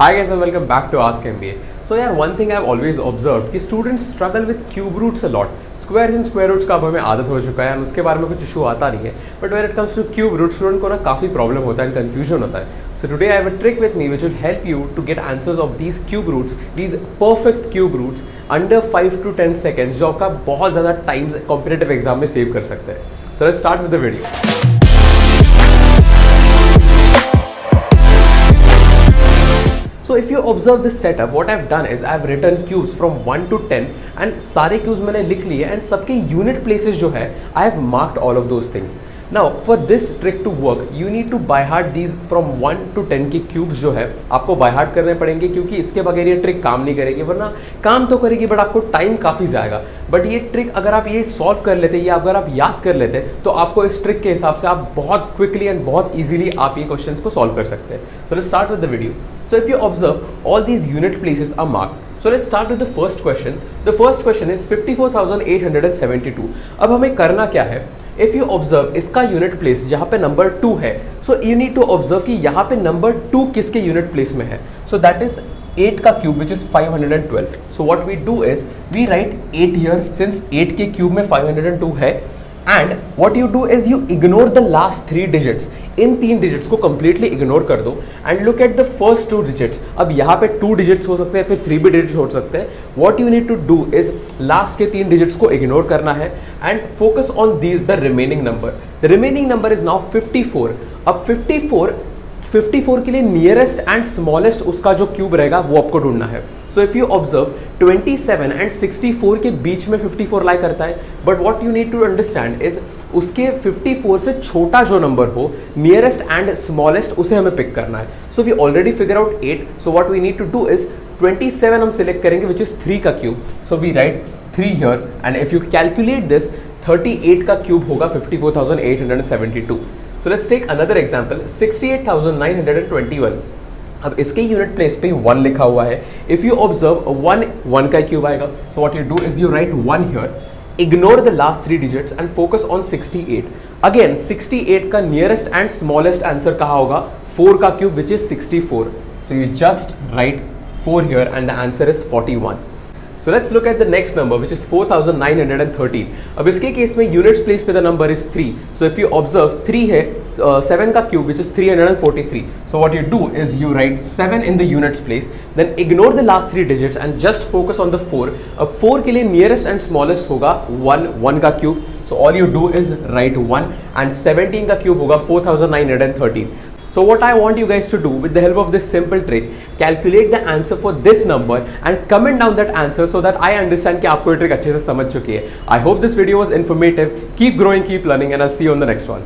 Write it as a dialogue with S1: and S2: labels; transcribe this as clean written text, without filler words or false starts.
S1: Hi guys and welcome back to Ask MBA. So यार one thing I've always observed कि students struggle with cube roots a lot. Squares and square roots का अब हमें आदत हो चुका है, उसके बारे में कुछ इशू आता नहीं है. But when it comes to cube roots, student को ना काफ़ी प्रॉब्लम होता है, confusion होता है. So today I have a trick with me which will help you to get answers of these cube roots, these perfect cube roots under 5 to 10 seconds, जो आपका बहुत ज़्यादा टाइम्स कॉम्पिटिटिव एग्जाम में save कर सकते हैं. So let's start with the video. So if you observe this setup, what I've done is I've written cubes from 1 to 10 and सारे cubes मैंने लिख लिए and सबके unit places जो है I have marked all of those things. Now for this trick to work, you need to by heart these from 1 to 10 के cubes जो है आपको by heart करने पड़ेंगे क्योंकि इसके बगैर ये ट्रिक काम नहीं करेगी, वरना काम तो करेगी बट आपको टाइम काफ़ी जाएगा. बट ये ट्रिक अगर आप ये सॉल्व कर लेते या अगर आप याद कर लेते तो आपको इस ट्रिक के हिसाब से आप बहुत क्विकली एंड बहुत ईजिली आप ये क्वेश्चन को सॉल्व कर सकते हैं. So let's start with the video. So if you observe, all these unit places are marked. So let's start with the first question. The first question is 54,872. अब हमें करना क्या है? If you observe, इसका unit place जहाँ पे number 2 है, so you need to observe कि यहाँ पे number 2 किसके unit place में है. So that is 8 का cube which is 512. So what we do is we write 8 here since 8 के cube में 502 है. And what you do is you ignore the last 3 digits. In 3 digits को completely ignore कर दो and look at the first 2 digits. अब यहाँ पे 2 digits हो सकते हैं, फिर 3 भी digits हो सकते हैं. What you need to do is last के 3 digits को ignore करना है and focus on these the remaining number. The remaining number is now 54. अब 54 के लिए नियरेस्ट एंड स्मॉलेस्ट उसका जो क्यूब रहेगा वो आपको ढूंढना है. So if you observe 27 and 64 के बीच में 54 लाई करता है, but what you need to understand is उसके 54 से छोटा जो नंबर हो नियरेस्ट एंड स्मॉलेस्ट उसे हमें पिक करना है. So we already figure out 8. So what we need to do is 27 हम सिलेक्ट करेंगे विच इज 3 का cube. So we write 3 here and if you calculate this 38 का क्यूब होगा 54,872. So let's take another example, 68,921. अब इसके unit place पे 1 लिखा हुआ है. इफ यू ऑब्जर्व 1 का क्यूब आएगा. So what you do is you right 1 here, ignore the last 3 digits and focus on 68. Again 68 का नियरेस्ट एंड स्मॉलेस्ट आंसर कहाँ होगा? 4 का cube which is 64. So you just right 4 here and the answer is 41. So let's look at the next number which is 4,913. अब इसके case में units place पे the number is 3. So if you observe 3 है 7 का cube which is 343. So what you do is you write 7 in the units place, then ignore the last 3 digits and just focus on the 4. अब 4 के लिए nearest and smallest होगा 1 का cube. So all you do is write 1 and 17 का cube होगा 4,913. So what I want you guys to do with the help of this simple trick, calculate the answer for this number and comment down that answer so that I understand कि आपको ये trick अच्छे से समझ चुकी है. I hope this video was informative. Keep growing, keep learning and I'll see you on the next one.